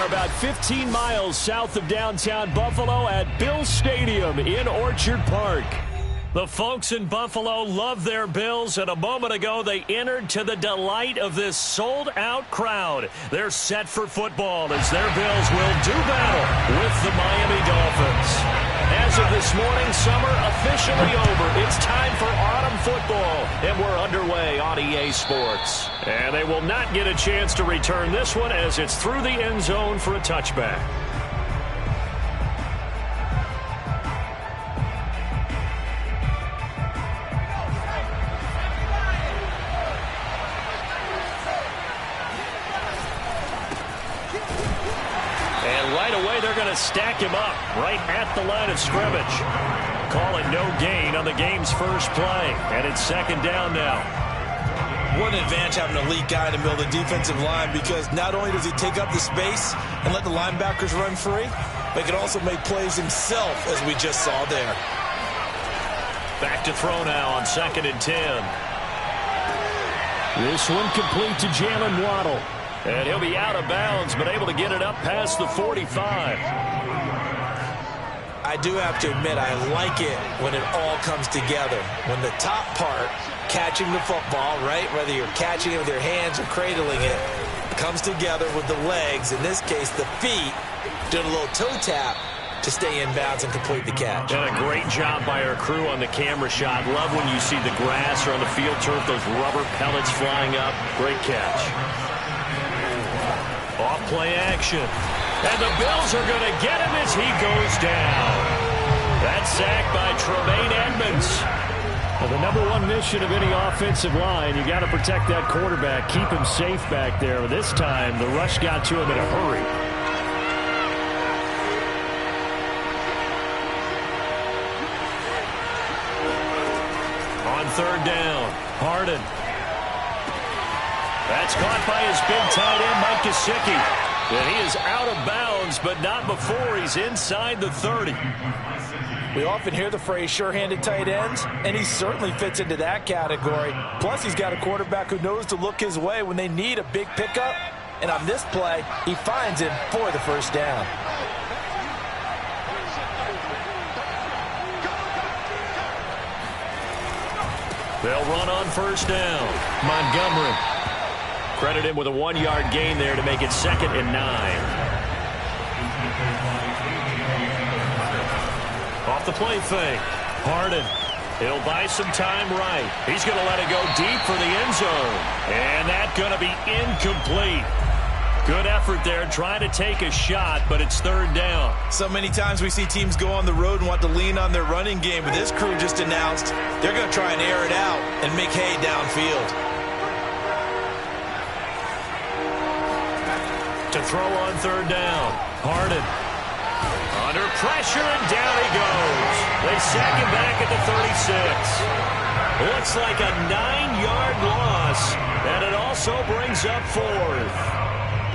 They're about 15 miles south of downtown Buffalo at Bills Stadium in Orchard Park. The folks in Buffalo love their Bills, and a moment ago they entered to the delight of this sold-out crowd. They're set for football as their Bills will do battle with the Miami Dolphins. As of this morning, summer officially over. It's time for autumn football, and we're underway on EA Sports. And they will not get a chance to return this one as it's through the end zone for a touchback. Stack him up right at the line of scrimmage. Call it no gain on the game's first play, and it's second down now. What an advantage having an elite guy in the middle of the defensive line, because not only does he take up the space and let the linebackers run free, but he can also make plays himself, as we just saw there. Back to throw now on 2nd and 10. This one complete to Jalen Waddle. And he'll be out of bounds, but able to get it up past the 45. I do have to admit, I like it when it all comes together. When the top part, catching the football, right, whether you're catching it with your hands or cradling it, comes together with the legs, in this case the feet, doing a little toe tap to stay in bounds and complete the catch. And a great job by our crew on the camera shot. Love when you see the grass or on the field turf, those rubber pellets flying up. Great catch. Off play action. And the Bills are going to get him as he goes down. That's sacked by Tremaine Edmonds. Well, the number one mission of any offensive line, you got to protect that quarterback, keep him safe back there. This time, the rush got to him in a hurry. On 3rd down, Harden. That's caught by his big tight end, Mike Gesicki. And he is out of bounds, but not before he's inside the 30. We often hear the phrase sure-handed tight ends, and he certainly fits into that category. Plus, he's got a quarterback who knows to look his way when they need a big pickup. And on this play, he finds him for the first down. They'll run on 1st down. Montgomery. Credit him with a 1-yard gain there to make it 2nd and 9. Off the play fake. Harden. He'll buy some time right. He's going to let it go deep for the end zone. And that's going to be incomplete. Good effort there trying to take a shot, but it's 3rd down. So many times we see teams go on the road and want to lean on their running game, but this crew just announced they're going to try and air it out and make hay downfield. To throw on 3rd down. Harden. Under pressure, and down he goes. They sack him back at the 36. Looks like a 9-yard loss, and it also brings up 4th.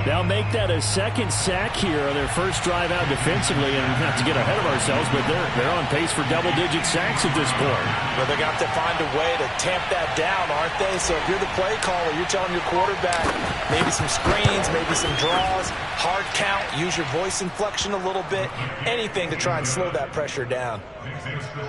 They'll make that a 2nd sack here on their first drive out defensively, and not to get ahead of ourselves, but they're on pace for double-digit sacks at this point. Well, they're going to have to find a way to tamp that down, aren't they? So if you're the play caller, you're telling your quarterback maybe some screens, maybe some draws, hard count, use your voice inflection a little bit, anything to try and slow that pressure down.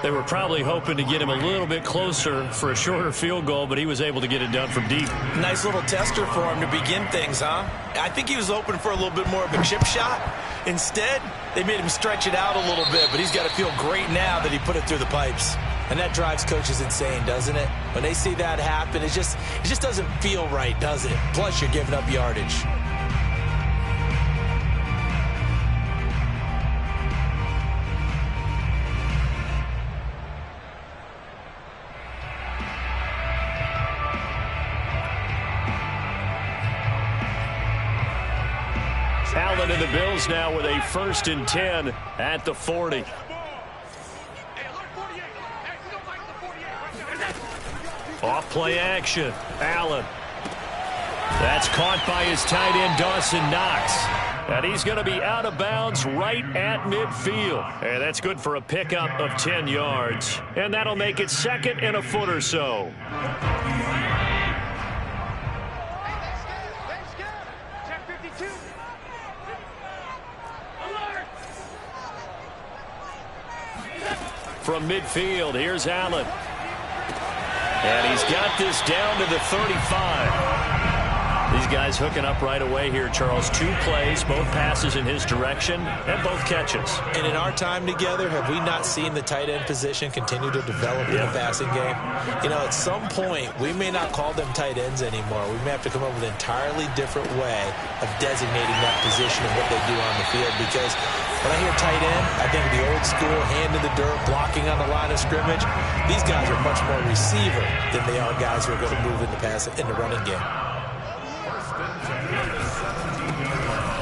They were probably hoping to get him a little bit closer for a shorter field goal, but he was able to get it done from deep. Nice little tester for him to begin things, huh? I think he was open for a little bit more of a chip shot. Instead, they made him stretch it out a little bit, but he's got to feel great now that he put it through the pipes. And that drives coaches insane, doesn't it? When they see that happen, it just doesn't feel right, does it? Plus, you're giving up yardage. Allen and the Bills now with a 1st and 10 at the 40. Off play action. Allen. That's caught by his tight end, Dawson Knox. And he's going to be out of bounds right at midfield. And that's good for a pickup of 10 yards. And that'll make it 2nd and a foot or so. from midfield. Here's Allen. And he's got this down to the 35. These guys hooking up right away here, Charles. 2 plays, both passes in his direction, and both catches. And in our time together, have we not seen the tight end position continue to develop in the passing game? You know, at some point, we may not call them tight ends anymore. We may have to come up with an entirely different way of designating that position and what they do on the field. Because when I hear tight end, I think of the old school, hand in the dirt, blocking on the line of scrimmage. These guys are much more receiver than they are guys who are going to move in the running game.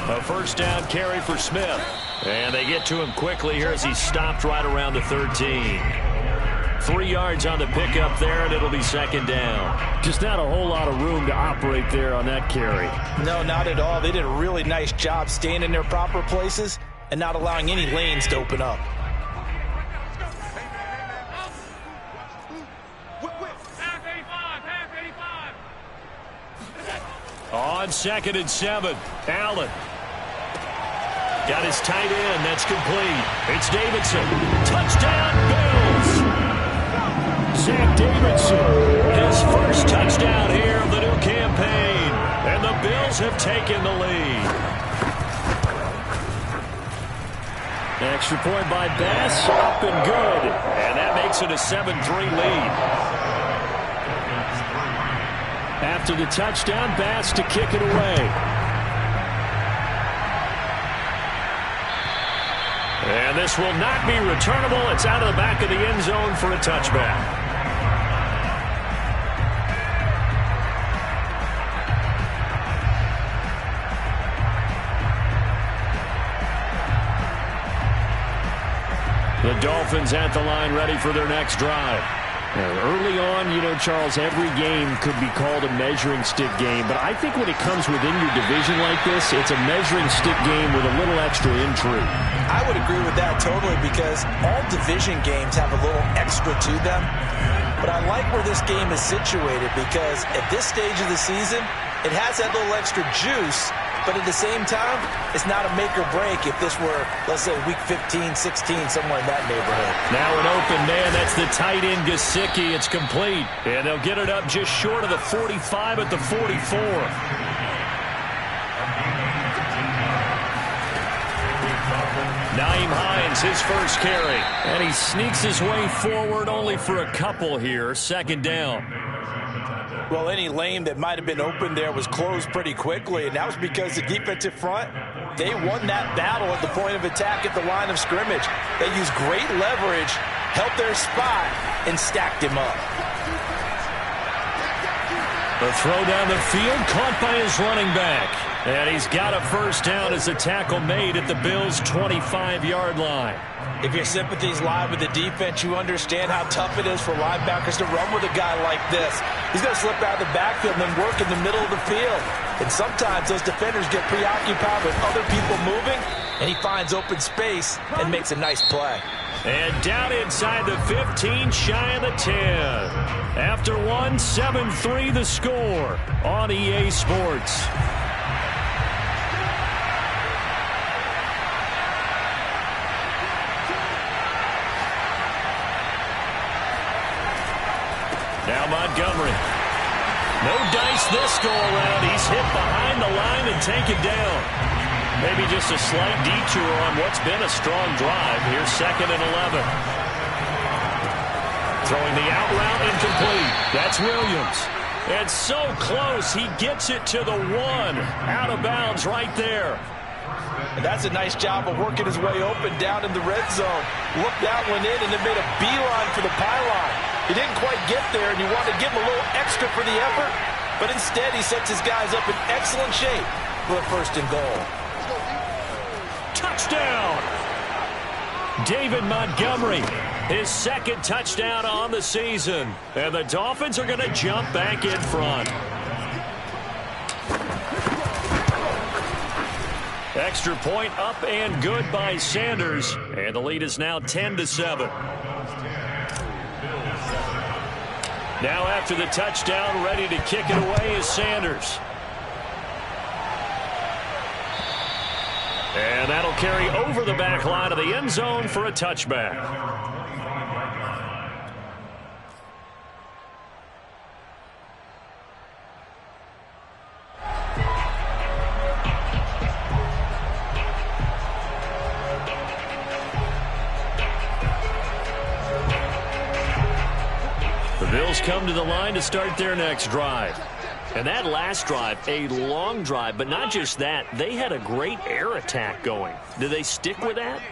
A first down carry for Smith. And they get to him quickly here as he stopped right around the 13. 3 yards on the pickup there, and it'll be second down. Just not a whole lot of room to operate there on that carry. No, not at all. They did a really nice job staying in their proper places and not allowing any lanes to open up. On 2nd and 7, Allen. Got his tight end. That's complete. It's Davidson. Touchdown, Bills. Zach Davidson, his first touchdown here of the new campaign. And the Bills have taken the lead. Extra point by Bass. Up and good. And that makes it a 7-3 lead. After the touchdown, Bass to kick it away. And this will not be returnable. It's out of the back of the end zone for a touchback. The Dolphins at the line, ready for their next drive. Early on, you know, Charles, every game could be called a measuring stick game. But I think when it comes within your division like this, it's a measuring stick game with a little extra intrigue. I would agree with that totally because all division games have a little extra to them. But I like where this game is situated because at this stage of the season, it has that little extra juice. But at the same time, it's not a make or break if this were, let's say, week 15, 16, somewhere in that neighborhood. Now an open man. That's the tight end, Gesicki. It's complete. And they'll get it up just short of the 45 at the 44. Nyheim Hines, his first carry. And he sneaks his way forward only for a couple here. Second down. Well, any lane that might have been open there was closed pretty quickly, and that was because the defensive front, they won that battle at the point of attack at the line of scrimmage. They used great leverage, helped their spot, and stacked him up. The throw down the field, caught by his running back. And he's got a first down as the tackle made at the Bills' 25-yard line. If your sympathies lie with the defense, you understand how tough it is for linebackers to run with a guy like this. He's going to slip out of the backfield and then work in the middle of the field. And sometimes those defenders get preoccupied with other people moving, and he finds open space and makes a nice play. And down inside the 15, shy of the 10. After one, 7-3 the score on EA Sports. Now Montgomery. No dice this go-around. He's hit behind the line and taken down. Maybe just a slight detour on what's been a strong drive. Here's 2nd and 11. Throwing the out route incomplete. That's Williams. And so close, he gets it to the 1. Out of bounds right there. And that's a nice job of working his way open down in the red zone. Looked that one in and then made a beeline for the pylon. He didn't quite get there, and you want to give him a little extra for the effort, but instead he sets his guys up in excellent shape for a 1st and goal. Touchdown! David Montgomery, his 2nd touchdown on the season. And the Dolphins are going to jump back in front. Extra point up and good by Sanders. And the lead is now 10-7. Now after the touchdown, ready to kick it away is Sanders. And that'll carry over the back line of the end zone for a touchback. Bills come to the line to start their next drive. And that last drive, a long drive, but not just that. They had a great air attack going. Do they stick with that?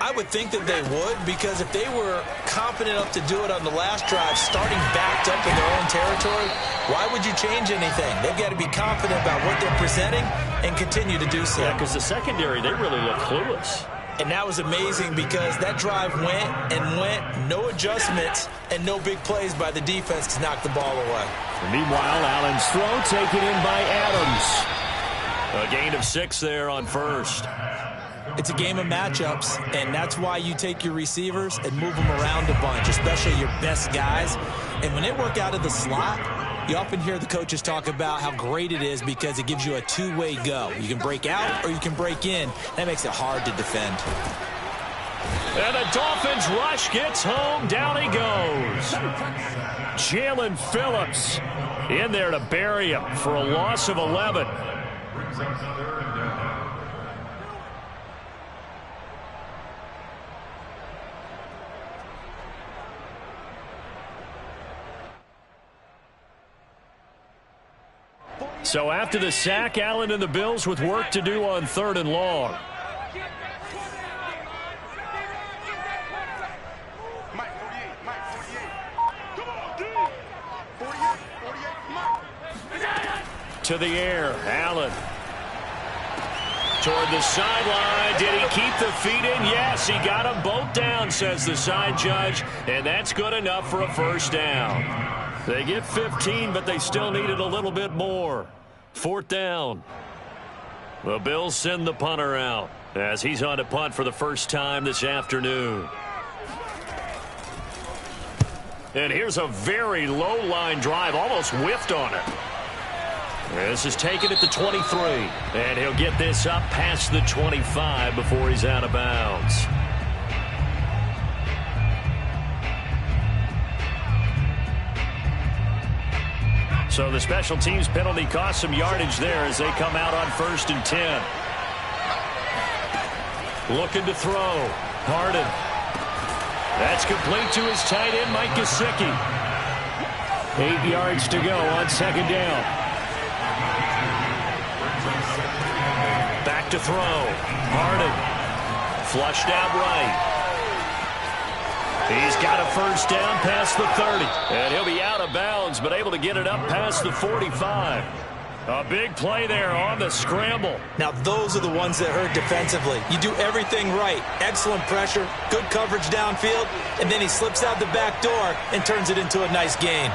I would think that they would, because if they were confident enough to do it on the last drive, starting backed up in their own territory, why would you change anything? They've got to be confident about what they're presenting and continue to do so. Yeah, because the secondary, they really look clueless. And that was amazing because that drive went and went, no adjustments, and no big plays by the defense to knock the ball away. And meanwhile, Allen's throw taken in by Adams. A gain of 6 there on first. It's a game of matchups, and that's why you take your receivers and move them around a bunch, especially your best guys. And when they work out of the slot, you often hear the coaches talk about how great it is because it gives you a two-way go. You can break out or you can break in. That makes it hard to defend. And the Dolphins rush gets home. Down he goes. Jalen Phillips in there to bury him for a loss of 11. So after the sack, Allen and the Bills with work to do on 3rd and long. To the air, Allen. Toward the sideline. Did he keep the feet in? Yes, he got them both down, says the side judge. And that's good enough for a first down. They get 15, but they still needed a little bit more. 4th down. The Bills send the punter out as he's on to punt for the first time this afternoon. And here's a very low line drive, almost whiffed on it. This is taken at the 23, and he'll get this up past the 25 before he's out of bounds. So the special teams penalty cost some yardage there as they come out on 1st and 10. Looking to throw. Harden. That's complete to his tight end, Mike Gesicki. 8 yards to go on 2nd down. Back to throw. Harden. Flushed out right. He's got a first down past the 30. And he'll be out of bounds, but able to get it up past the 45. A big play there on the scramble. Now, those are the ones that hurt defensively. You do everything right. Excellent pressure, good coverage downfield, and then he slips out the back door and turns it into a nice gain.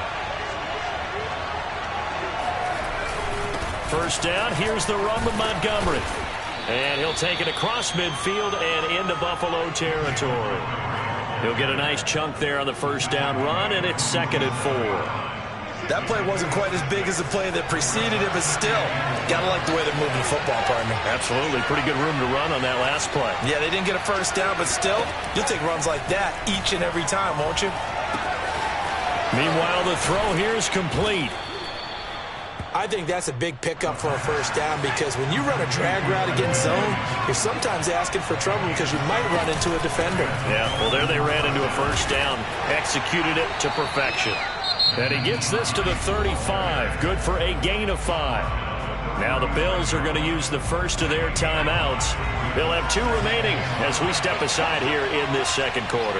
First down, here's the run with Montgomery. And he'll take it across midfield and into Buffalo territory. He'll get a nice chunk there on the first down run, and it's 2nd and 4. That play wasn't quite as big as the play that preceded it, but still, gotta like the way they're moving the football, partner. Absolutely. Pretty good room to run on that last play. Yeah, they didn't get a first down, but still, you'll take runs like that each and every time, won't you? Meanwhile, the throw here is complete. I think that's a big pickup for a first down because when you run a drag route against zone, you're sometimes asking for trouble because you might run into a defender. Yeah, well, there they ran into a first down, executed it to perfection. And he gets this to the 35, good for a gain of 5. Now the Bills are going to use the first of their timeouts. They'll have 2 remaining as we step aside here in this 2nd quarter.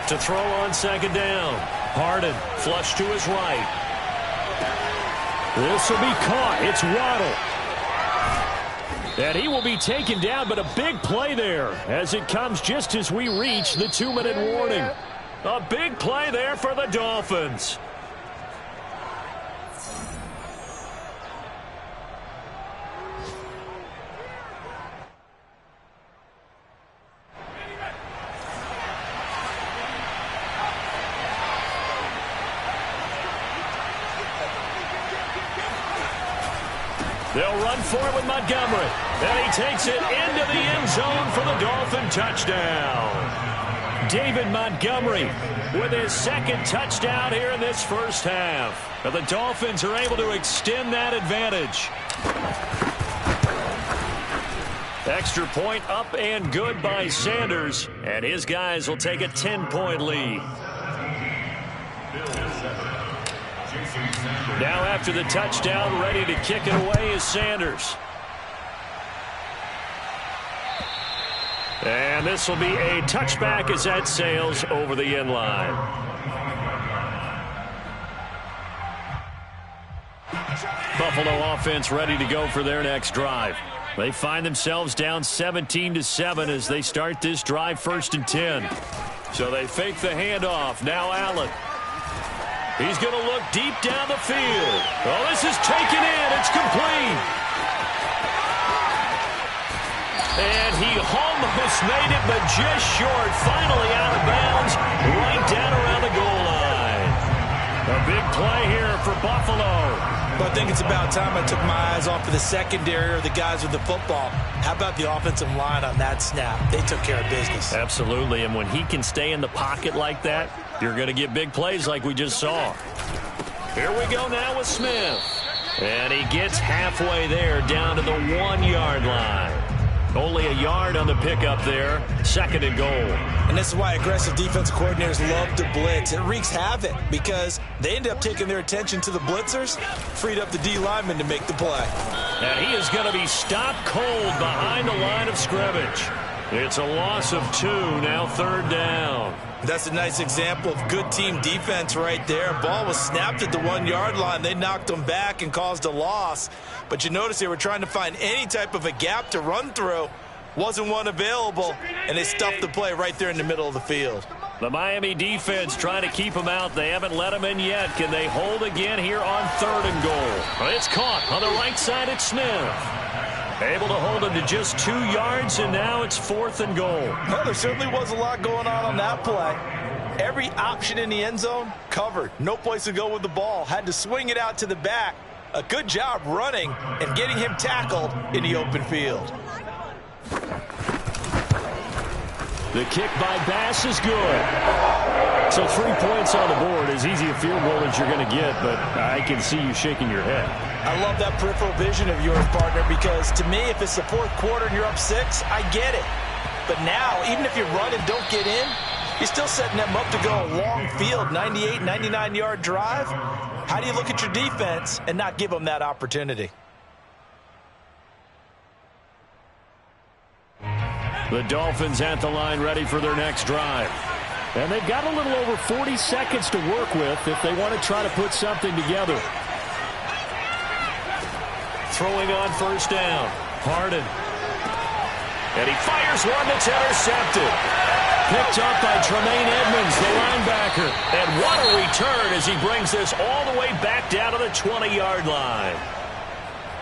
To throw on 2nd down. Harden flush to his right. This will be caught. It's Waddle. And he will be taken down, but a big play there as it comes just as we reach the 2-minute warning. A big play there for the Dolphins. They'll run for it with Montgomery. And he takes it into the end zone for the Dolphin touchdown. David Montgomery with his 2nd touchdown here in this first half. And the Dolphins are able to extend that advantage. Extra point up and good by Sanders, and his guys will take a 10-point lead. Now after the touchdown, ready to kick it away is Sanders. And this will be a touchback as that sails over the end line. Buffalo offense ready to go for their next drive. They find themselves down 17-7 as they start this drive 1st and 10. So they fake the handoff. Now Allen. He's going to look deep down the field. Oh, this is taken in. It's complete. And he almost made it, but just short. Finally out of bounds, right down around the goal line. A big play here for Buffalo. But I think it's about time I took my eyes off of the secondary or the guys with the football. How about the offensive line on that snap? They took care of business. Absolutely, and when he can stay in the pocket like that, you're going to get big plays like we just saw. Here we go now with Smith. And he gets halfway there down to the 1-yard line. Only a yard on the pickup there. 2nd and goal. And this is why aggressive defense coordinators love to blitz. It wreaks havoc because they end up taking their attention to the blitzers, freed up the D lineman to make the play. And he is going to be stopped cold behind the line of scrimmage. It's a loss of 2, now 3rd down. That's a nice example of good team defense right there. Ball was snapped at the 1-yard line. They knocked them back and caused a loss. But you notice they were trying to find any type of a gap to run through. Wasn't one available, and they stuffed the play right there in the middle of the field. The Miami defense trying to keep them out. They haven't let them in yet. Can they hold again here on 3rd and goal? It's caught on the right side at Smith. Able to hold him to just 2 yards, and now it's 4th and goal. Well, there certainly was a lot going on that play. Every option in the end zone covered. No place to go with the ball. Had to swing it out to the back. A good job running and getting him tackled in the open field. The kick by Bass is good. So 3 points on the board, as easy a field goal as you're going to get, but I can see you shaking your head. I love that peripheral vision of yours, partner, because to me, if it's the 4th quarter and you're up 6, I get it. But now, even if you run and don't get in, you're still setting them up to go a long field, 98, 99-yard drive. How do you look at your defense and not give them that opportunity? The Dolphins at the line ready for their next drive. And they've got a little over 40 seconds to work with if they want to try to put something together. Throwing on 1st down. Harden. And he fires one that's intercepted. Picked up by Tremaine Edmonds, the linebacker. And what a return as he brings this all the way back down to the 20-yard line.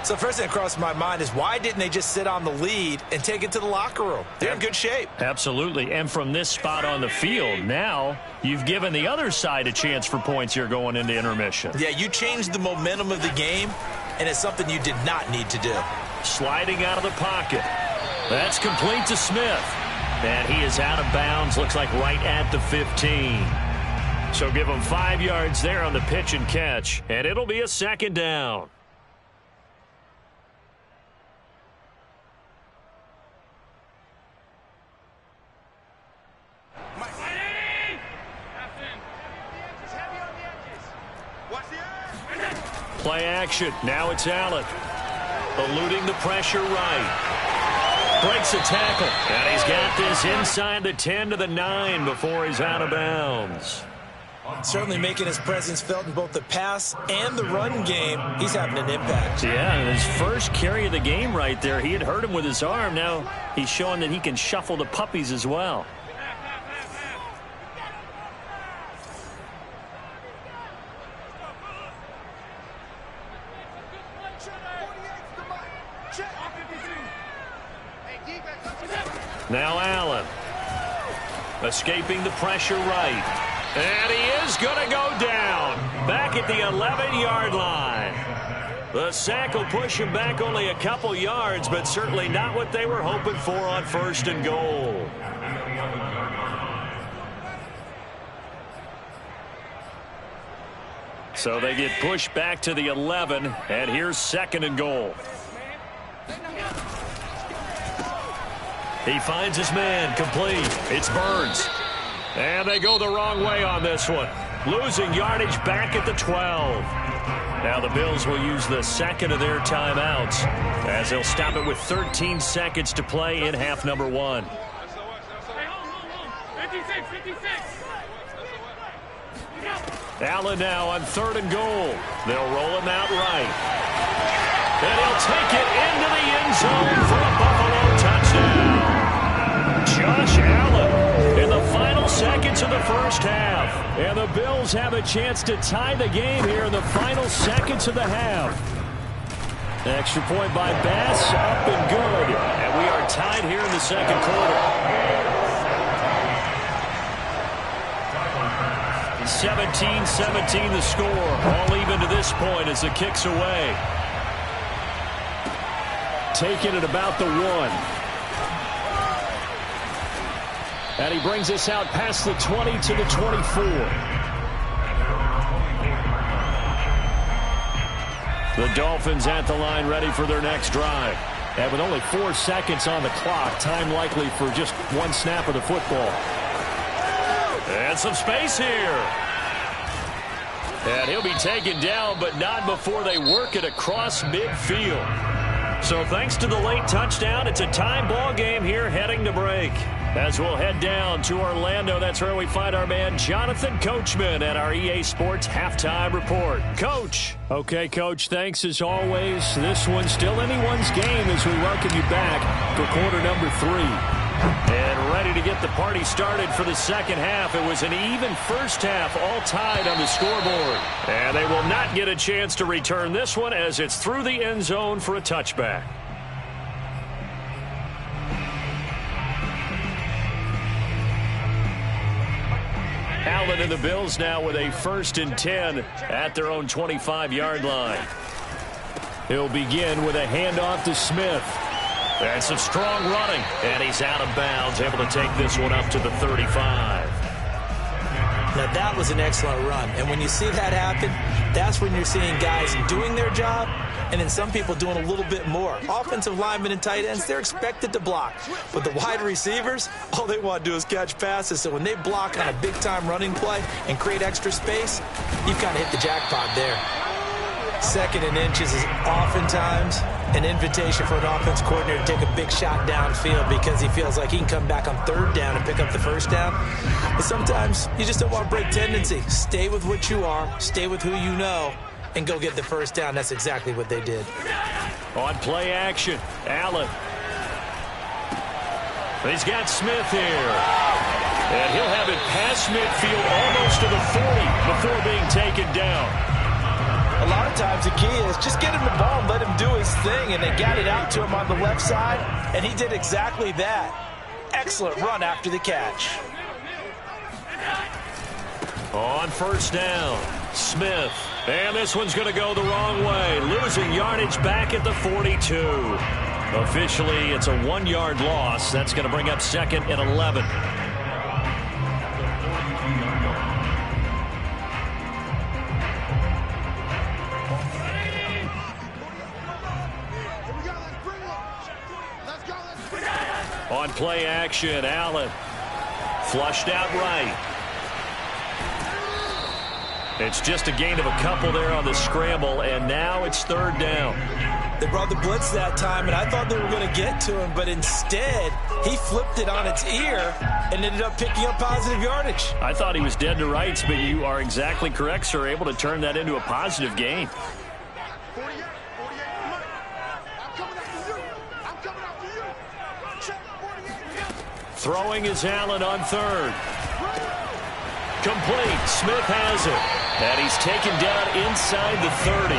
So first thing that crossed my mind is why didn't they just sit on the lead and take it to the locker room? They're in good shape. Absolutely. And from this spot on the field, now you've given the other side a chance for points here going into intermission. Yeah, you changed the momentum of the game, and it's something you did not need to do. Sliding out of the pocket. That's complete to Smith. And he is out of bounds, looks like right at the 15. So give him 5 yards there on the pitch and catch, and it'll be a 2nd down. Play action. Now it's Allen. Eluding the pressure right. Breaks a tackle. And he's got this inside the 10 to the 9 before he's out of bounds. Certainly making his presence felt in both the pass and the run game. He's having an impact. Yeah, his first carry of the game right there. He had hurt him with his arm. Now he's showing that he can shuffle the puppies as well. Now Allen. Escaping the pressure right. And he is going to go down. Back at the 11-yard line. The sack will push him back only a couple yards, but certainly not what they were hoping for on 1st and goal. So they get pushed back to the 11, and here's 2nd and goal. He finds his man, complete. It's Burns. And they go the wrong way on this one. Losing yardage back at the 12. Now the Bills will use the second of their timeouts as they'll stop it with 13 seconds to play in half number 1. 56. Allen now on 3rd and goal. They'll roll him out right. And he'll take it into the end zone for a Buffalo touchdown. Josh Allen in the final seconds of the first half. And the Bills have a chance to tie the game here in the final seconds of the half. Extra point by Bass, up and good. And we are tied here in the second quarter. 17-17 the score. All even to this point as the kick's away. Taken at about the 1. And he brings us out past the 20 to the 24. The Dolphins at the line ready for their next drive. And with only 4 seconds on the clock, time likely for just one snap of the football. And some space here. And he'll be taken down, but not before they work it across midfield. So thanks to the late touchdown, it's a tie ball game here heading to break. As we'll head down to Orlando, that's where we find our man Jonathan Coachman at our EA Sports Halftime Report. Coach. Okay, Coach, thanks as always. This one's still anyone's game as we welcome you back for quarter number 3. And ready to get the party started for the second half. It was an even first half, all tied on the scoreboard. And they will not get a chance to return this one as it's through the end zone for a touchback. Allen and the Bills now with a 1st and 10 at their own 25-yard line. He'll begin with a handoff to Smith. And some strong running. And he's out of bounds, able to take this one up to the 35. Now, that was an excellent run. And when you see that happen, that's when you're seeing guys doing their job and then some people doing a little bit more. Offensive linemen and tight ends, they're expected to block. But the wide receivers, all they want to do is catch passes. So when they block on a big-time running play and create extra space, you've kind of hit the jackpot there. 2nd and inches is oftentimes an invitation for an offense coordinator to take a big shot downfield because he feels like he can come back on 3rd down and pick up the 1st down. But sometimes you just don't want to break tendency. Stay with what you are, stay with who you know, and go get the 1st down. That's exactly what they did. On play action, Allen. He's got Smith here. And he'll have it past midfield almost to the 40 before being taken down. A lot of times the key is just get him the ball and let him do his thing, and they got it out to him on the left side, and he did exactly that. Excellent run after the catch. On 1st down, Smith. And this one's going to go the wrong way, losing yardage back at the 42. Officially, it's a 1-yard loss. That's going to bring up 2nd and 11. On play action, Allen flushed out right. It's just a gain of a couple there on the scramble, and now it's 3rd down. They brought the blitz that time, and I thought they were going to get to him, but instead he flipped it on its ear and ended up picking up positive yardage. I thought he was dead to rights, but you are exactly correct, sir, able to turn that into a positive gain. Throwing is Allen on 3rd. Complete. Smith has it. And he's taken down inside the 30.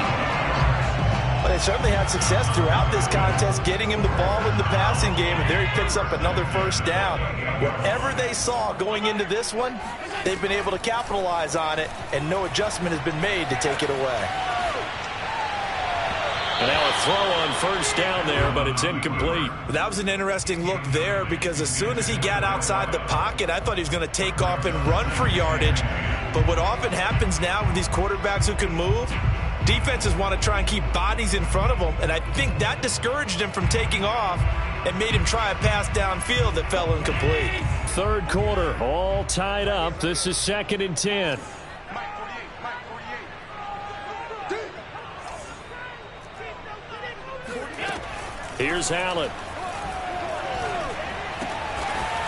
Well, they certainly had success throughout this contest, getting him the ball in the passing game, and there he picks up another 1st down. Whatever they saw going into this one, they've been able to capitalize on it, and no adjustment has been made to take it away. And now a throw on 1st down there, but it's incomplete. That was an interesting look there because as soon as he got outside the pocket, I thought he was going to take off and run for yardage. But what often happens now with these quarterbacks who can move, Defenses want to try and keep bodies in front of them, and I think that discouraged him from taking off and made him try a pass downfield that fell incomplete. Third quarter, all tied up. This is 2nd and 10. Here's Allen.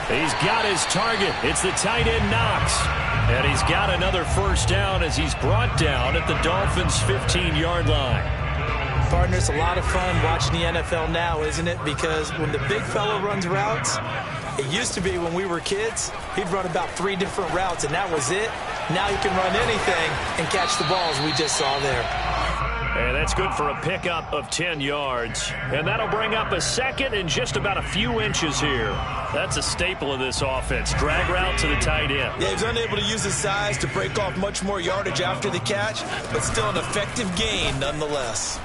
He's got his target. It's the tight end Knox. And he's got another first down as he's brought down at the Dolphins' 15-yard line. Partner, it's a lot of fun watching the NFL now, isn't it? Because when the big fella runs routes, it used to be when we were kids, he'd run about 3 different routes, and that was it. Now he can run anything and catch the balls we just saw there. And that's good for a pickup of 10 yards. And that'll bring up a second and just about a few inches here. That's a staple of this offense. Drag route to the tight end. Yeah, he's unable to use his size to break off much more yardage after the catch, but still an effective gain nonetheless.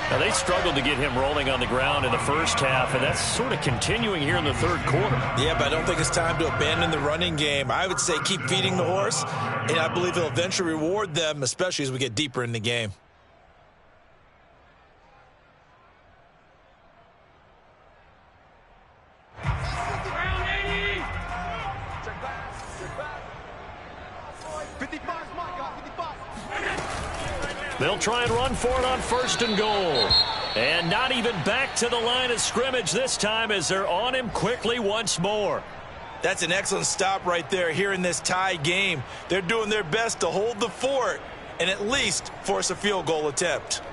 Now, they struggled to get him rolling on the ground in the first half, and that's sort of continuing here in the third quarter. Yeah, but I don't think it's time to abandon the running game. I would say keep feeding the horse, and I believe he'll eventually reward them, especially as we get deeper in the game. They'll try and run for it on 1st and goal. And not even back to the line of scrimmage this time as they're on him quickly once more. That's an excellent stop right there here in this tie game. They're doing their best to hold the fort and at least force a field goal attempt.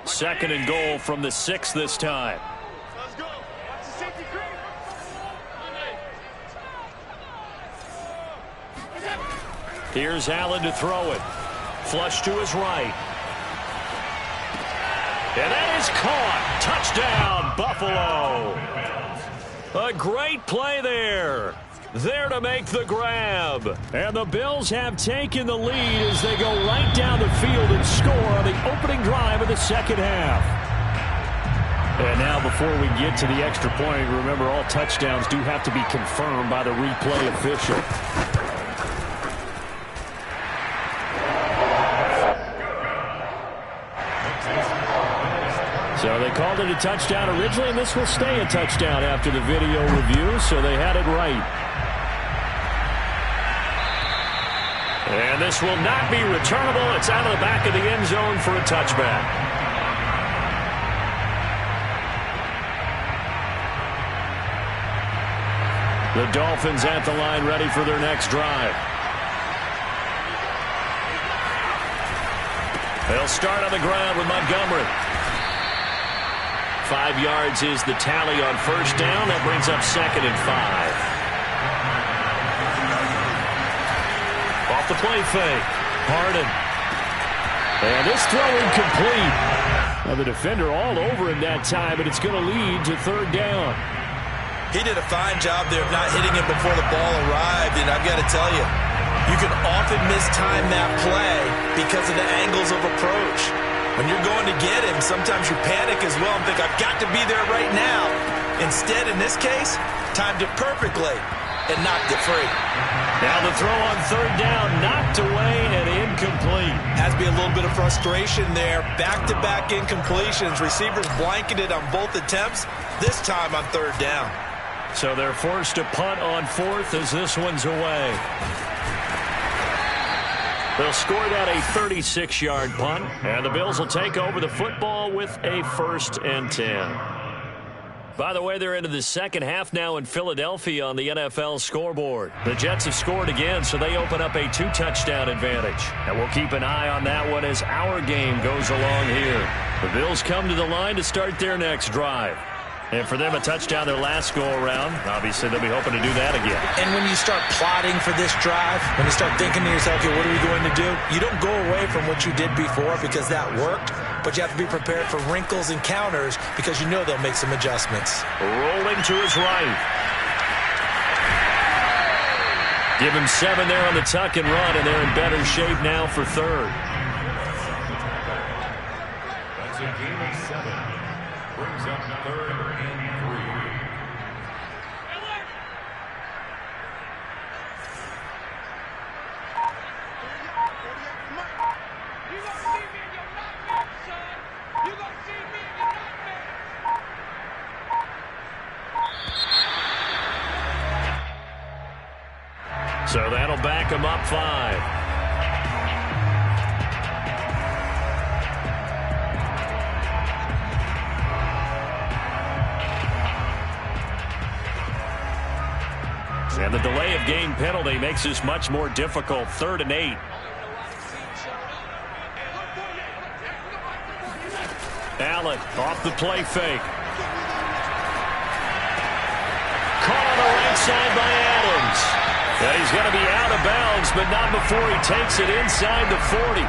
Second and goal from the 6 this time. Let's go. Watch the safety creep. Here's Allen to throw it. Flush to his right. And that is caught. Touchdown, Buffalo. A great play there. There to make the grab. And the Bills have taken the lead as they go right down the field and score on the opening drive of the second half. And now before we get to the extra point, remember all touchdowns do have to be confirmed by the replay official. So they called it a touchdown originally, and this will stay a touchdown after the video review, so they had it right. And this will not be returnable. It's out of the back of the end zone for a touchback. The Dolphins at the line ready for their next drive. They'll start on the ground with Montgomery. 5 yards is the tally on first down. That brings up 2nd and 5. Off the play fake. Harden. And this throw incomplete. Now the defender all over him that time, but it's going to lead to 3rd down. He did a fine job there of not hitting him before the ball arrived, and I've got to tell you, you can often mistime that play because of the angles of approach. When you're going to get him, sometimes you panic as well and think, I've got to be there right now. Instead, in this case, timed it perfectly and knocked it free. Now the throw on 3rd down, knocked away and incomplete. Has to be a little bit of frustration there. Back-to-back incompletions. Receivers blanketed on both attempts, this time on 3rd down. So they're forced to punt on 4th as this one's away. They'll score that a 36-yard punt, and the Bills will take over the football with a 1st and 10. By the way, they're into the second half now in Philadelphia on the NFL scoreboard. The Jets have scored again, so they open up a 2-touchdown advantage. And we'll keep an eye on that one as our game goes along here. The Bills come to the line to start their next drive. And for them, a touchdown their last go-around. Obviously, they'll be hoping to do that again. And when you start plotting for this drive, when you start thinking to yourself, okay, what are we going to do? You don't go away from what you did before because that worked, but you have to be prepared for wrinkles and counters because you know they'll make some adjustments. Rolling to his right. Give him 7 there on the tuck and run, and they're in better shape now for 3rd. gain of 7. Brings up 3rd and 3. So that'll back him up 5. And the delay of game penalty makes this much more difficult. 3rd and 8. Allen off the play fake. Caught on the right side by Adams. And he's going to be out of bounds, but not before he takes it inside the 40.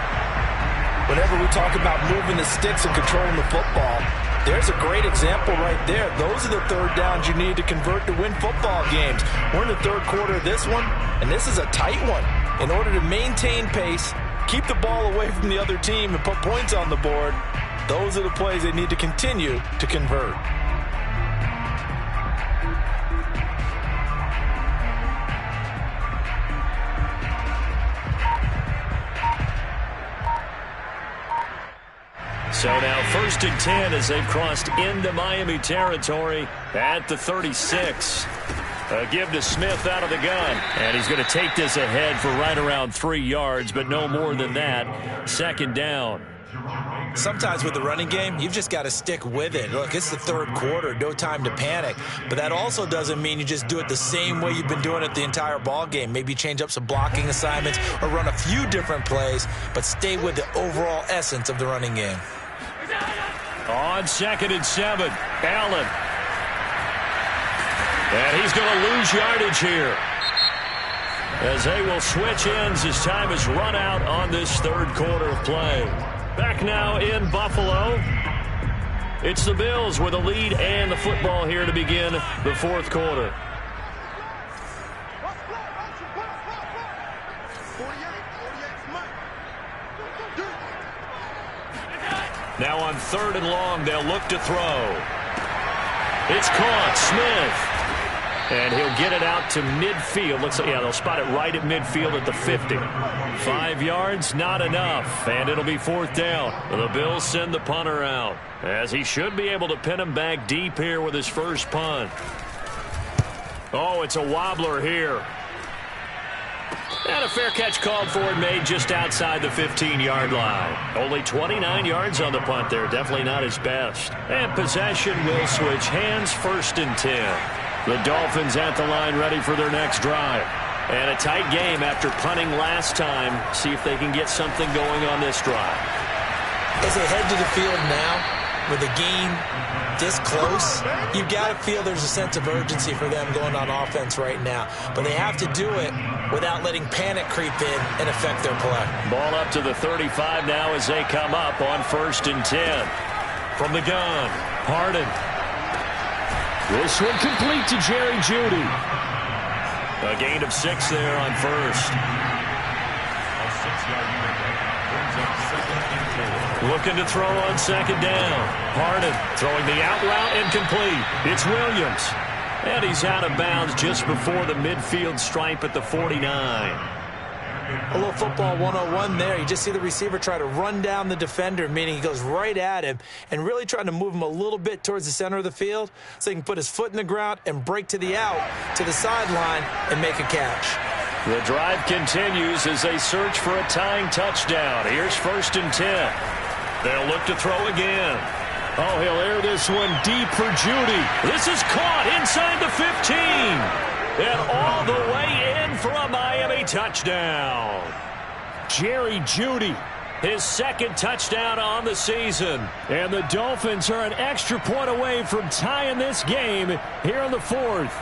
Whenever we talk about moving the sticks and controlling the football, there's a great example right there. Those are the 3rd downs you need to convert to win football games. We're in the 3rd quarter of this one, and this is a tight one. In order to maintain pace, keep the ball away from the other team, and put points on the board, those are the plays they need to continue to convert. So now 1st and 10 as they've crossed into Miami territory at the 36. A give to Smith out of the gun. And he's going to take this ahead for right around 3 yards, but no more than that. 2nd down. Sometimes with the running game, you've just got to stick with it. Look, it's the 3rd quarter, no time to panic. But that also doesn't mean you just do it the same way you've been doing it the entire ball game. Maybe change up some blocking assignments or run a few different plays, but stay with the overall essence of the running game. On 2nd and 7, Allen. And he's going to lose yardage here, as they will switch ends as time is run out on this 3rd quarter of play. Back now in Buffalo. It's the Bills with a lead and the football here to begin the 4th quarter. Now on 3rd and long, they'll look to throw. It's caught. Smith. And he'll get it out to midfield. Looks like, yeah, they'll spot it right at midfield at the 50. 5 yards, not enough. And it'll be 4th down. The Bills send the punter out, as he should be able to pin him back deep here with his first punt. Oh, it's a wobbler here. And a fair catch called for and made just outside the 15-yard line. Only 29 yards on the punt there. Definitely not his best. And possession will switch hands. 1st and 10. The Dolphins at the line ready for their next drive. And a tight game after punting last time. See if they can get something going on this drive. As they head to the field now, with the game this close, you've got to feel there's a sense of urgency for them going on offense right now. But they have to do it without letting panic creep in and affect their play. Ball up to the 35 now as they come up on 1st and 10. From the gun, Harden. This one complete to Jerry Jeudy. A gain of 6 there on 1st. A 6-yard unit brings up 2nd and 4. Looking to throw on 2nd down. Harden throwing the out route incomplete. It's Williams. And he's out of bounds just before the midfield stripe at the 49. A little football 101 there. You just see the receiver try to run down the defender, meaning he goes right at him and really trying to move him a little bit towards the center of the field so he can put his foot in the ground and break to the out, to the sideline, and make a catch. The drive continues as they search for a tying touchdown. Here's 1st and 10. They'll look to throw again. Oh, he'll air this one deep for Jeudy. This is caught inside the 15. And all the way in for a Miami touchdown. Jerry Jeudy, his 2nd touchdown on the season. And the Dolphins are an extra point away from tying this game here in the 4th.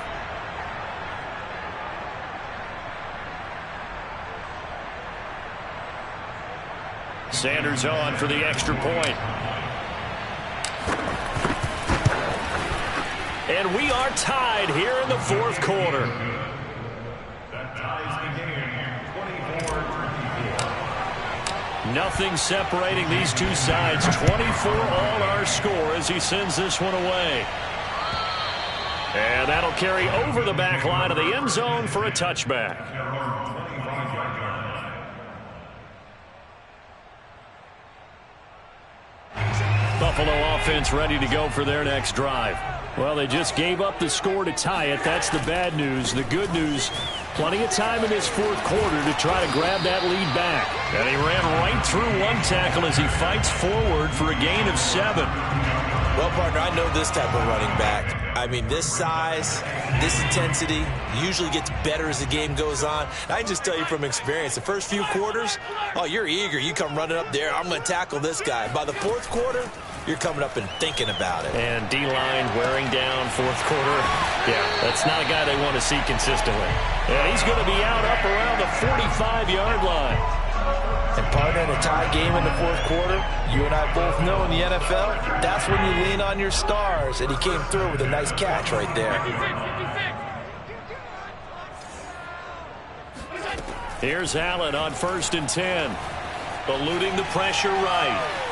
Sanders on for the extra point. And we are tied here in the 4th quarter. That ties the game 24-24. Nothing separating these two sides. 24 all our score as he sends this one away. And that'll carry over the back line of the end zone for a touchback. Buffalo offense ready to go for their next drive. Well, they just gave up the score to tie it. That's the bad news. The good news, plenty of time in this fourth quarter to try to grab that lead back. And he ran right through one tackle as he fights forward for a gain of 7. Well, partner, I know this type of running back. I mean, this size, this intensity usually gets better as the game goes on. And I can just tell you from experience, the first few quarters, oh, you're eager. You come running up there, I'm going to tackle this guy. By the fourth quarter, you're coming up and thinking about it. And D-line wearing down fourth quarter. Yeah, that's not a guy they want to see consistently. And he's going to be out up around the 45-yard line. And partner, in a tie game in the fourth quarter, you and I both know in the NFL, that's when you lean on your stars. And he came through with a nice catch right there. Here's Allen on 1st and 10. Eluding the pressure right.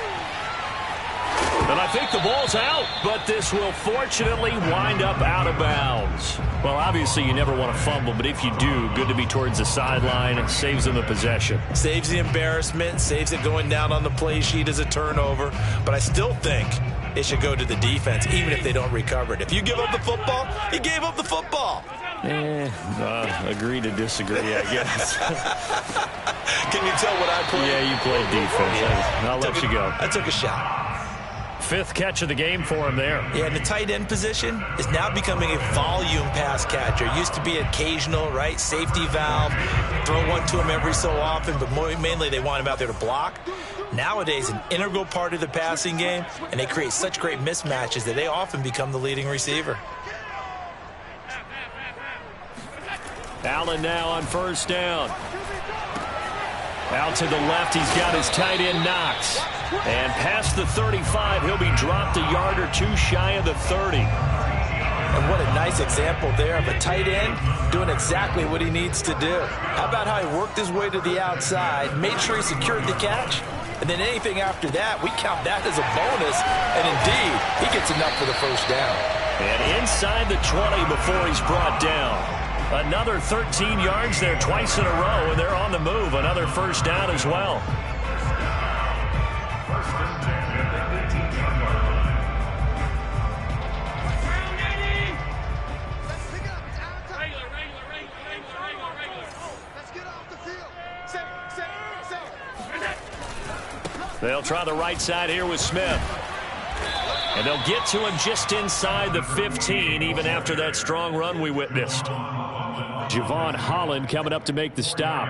And I think the ball's out, but this will fortunately wind up out of bounds. Well, obviously you never want to fumble, but if you do, good to be towards the sideline and saves them the possession. Saves the embarrassment, saves it going down on the play sheet as a turnover. But I still think it should go to the defense, even if they don't recover it. If you give up the football, you gave up the football. Agree to disagree, I guess. Can you tell what I played? Yeah, you played defense. Yeah. I'll let you go. I took a shot. 5th catch of the game for him there. Yeah, and the tight end position is now becoming a volume pass catcher. Used to be occasional, right? Safety valve. Throw one to him every so often, but mainly they want him out there to block. Nowadays, an integral part of the passing game, and they create such great mismatches that they often become the leading receiver. Allen now on 1st down. Out to the left, he's got his tight end Knox. And past the 35, he'll be dropped a yard or two shy of the 30. And what a nice example there of a tight end doing exactly what he needs to do. How about how he worked his way to the outside, made sure he secured the catch, and then anything after that, we count that as a bonus. And indeed, he gets enough for the first down. And inside the 20 before he's brought down. Another 13 yards there twice in a row, and they're on the move. Another first down as well. They'll try the right side here with Smith. And they'll get to him just inside the 15, even after that strong run we witnessed. Javon Holland coming up to make the stop.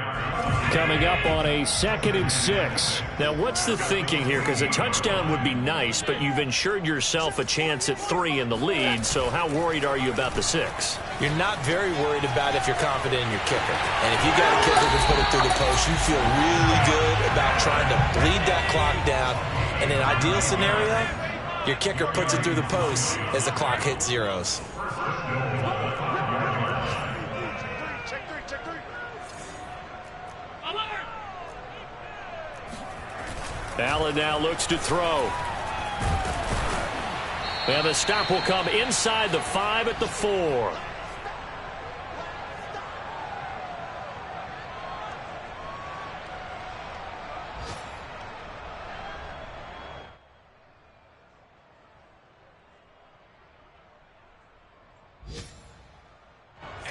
Coming up on a 2nd and 6. Now, what's the thinking here? Because a touchdown would be nice, but you've ensured yourself a chance at 3 in the lead, so how worried are you about the 6? You're not very worried about if you're confident in your kicker. And if you got a kicker to put it through the post, you feel really good about trying to bleed that clock down. In an ideal scenario, your kicker puts it through the post as the clock hits zeros. Allen now looks to throw. And the stop will come inside the 5 at the 4.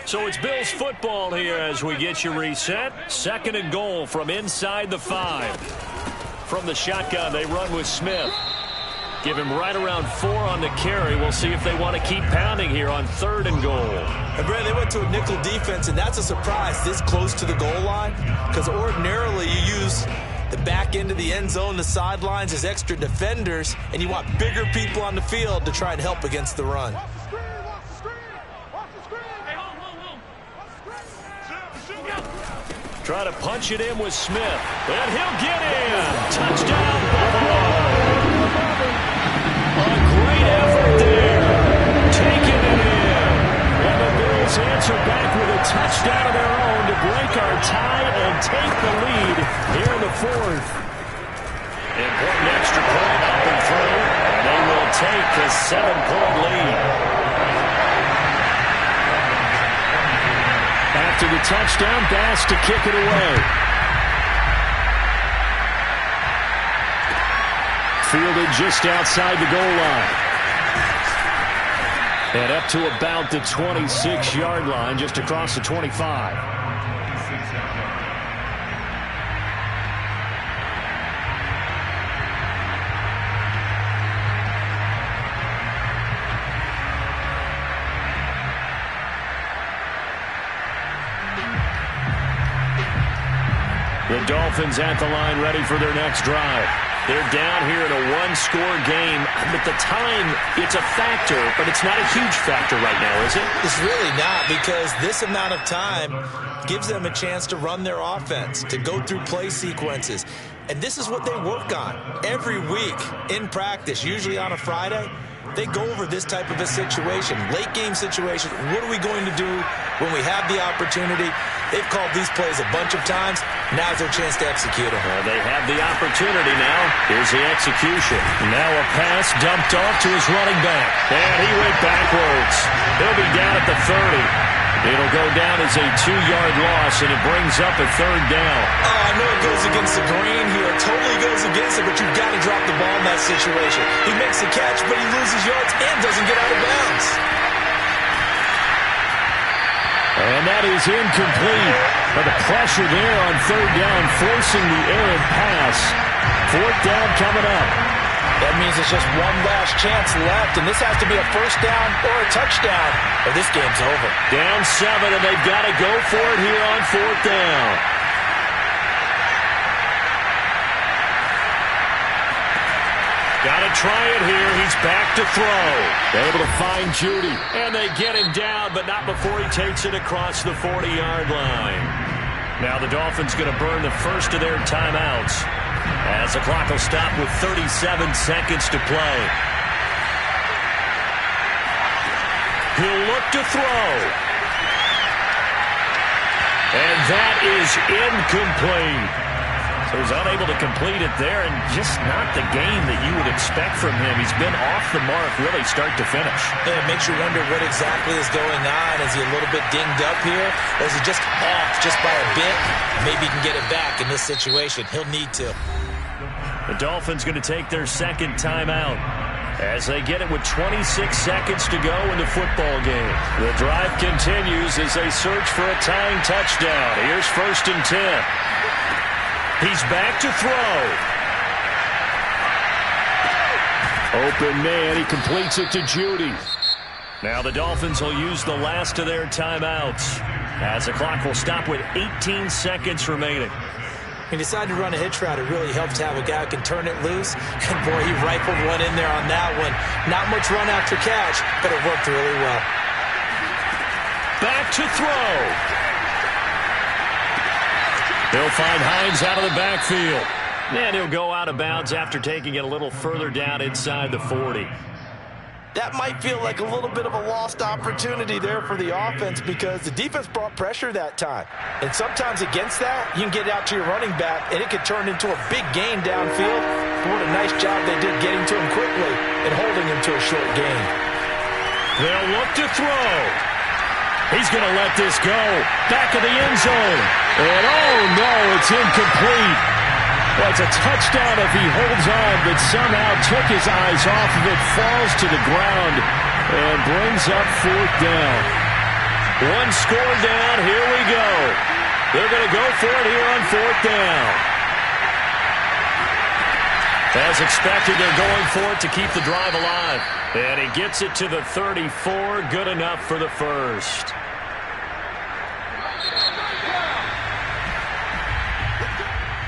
So it's Bills football here as we get you reset. 2nd and goal from inside the 5. From the shotgun, they run with Smith. Give him right around 4 on the carry. We'll see if they want to keep pounding here on 3rd and goal. And Brad, they went to a nickel defense, and that's a surprise this close to the goal line, because ordinarily you use the back end of the end zone, the sidelines as extra defenders, and you want bigger people on the field to try and help against the run. Try to punch it in with Smith. And he'll get in. Touchdown, Buffalo. A great effort there. Taking it in. And the Bills answer back with a touchdown of their own to break our tie and take the lead here in the 4th. take a 7-point lead. After the touchdown, Bass to kick it away. Fielded just outside the goal line. And up to about the 26-yard line, just across the 25. The Dolphins at the line ready for their next drive. They're down here in a one-score game. At the time, it's a factor, but it's not a huge factor right now, is it? It's really not, because this amount of time gives them a chance to run their offense, to go through play sequences. And this is what they work on every week in practice, usually on a Friday. They go over this type of a situation, late game situation. What are we going to do when we have the opportunity? They've called these plays a bunch of times. Now's their chance to execute them. Well, they have the opportunity now. Here's the execution. Now a pass dumped off to his running back. And he went backwards. He'll be down at the 30. It'll go down as a 2-yard loss, and it brings up a 3rd down. Oh, I know it goes against the grain here. It totally goes against it, but you've got to drop the ball in that situation. He makes the catch, but he loses yards and doesn't get out of bounds. And that is incomplete. But the pressure there on 3rd down, forcing the errant pass. 4th down coming up. That means it's just one last chance left, and this has to be a 1st down or a touchdown, or this game's over. Down 7, and they've got to go for it here on 4th down. Got to try it here. He's back to throw. Able to find Judy, and they get him down, but not before he takes it across the 40-yard line. Now the Dolphins going to burn the first of their timeouts, as the clock will stop with 37 seconds to play. He'll look to throw. And that is incomplete. So he's unable to complete it there, and just not the game that you would expect from him. He's been off the mark really start to finish. Yeah, it makes you wonder what exactly is going on. Is he a little bit dinged up here, or is he just off just by a bit? Maybe he can get it back in this situation. He'll need to. The Dolphins going to take their second timeout as they get it with 26 seconds to go in the football game. The drive continues as they search for a tying touchdown. Here's 1st and 10. He's back to throw. Open man. He completes it to Judy. Now the Dolphins will use the last of their timeouts, as the clock will stop with 18 seconds remaining. He decided to run a hitch route. It really helps to have a guy who can turn it loose. And boy, he rifled one in there on that one. Not much run after catch, but it worked really well. Back to throw. They'll find Hines out of the backfield. And he'll go out of bounds after taking it a little further down inside the 40. That might feel like a little bit of a lost opportunity there for the offense, because the defense brought pressure that time. And sometimes against that, you can get out to your running back, and it could turn into a big gain downfield. But what a nice job they did getting to him quickly and holding him to a short gain. They'll look to throw. He's going to let this go. Back of the end zone. And oh no, it's incomplete. Well, it's a touchdown if he holds on, but somehow took his eyes off of it, falls to the ground, and brings up 4th down. One score down, here we go. They're going to go for it here on 4th down. As expected, they're going for it to keep the drive alive. And he gets it to the 34, good enough for the first.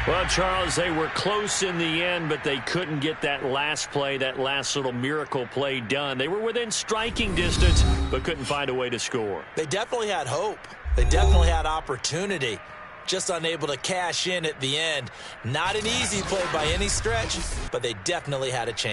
Well, Charles, they were close in the end, but they couldn't get that last play, that last little miracle play done. They were within striking distance, but couldn't find a way to score. They definitely had hope. They definitely had opportunity. Just unable to cash in at the end. Not an easy play by any stretch, but they definitely had a chance.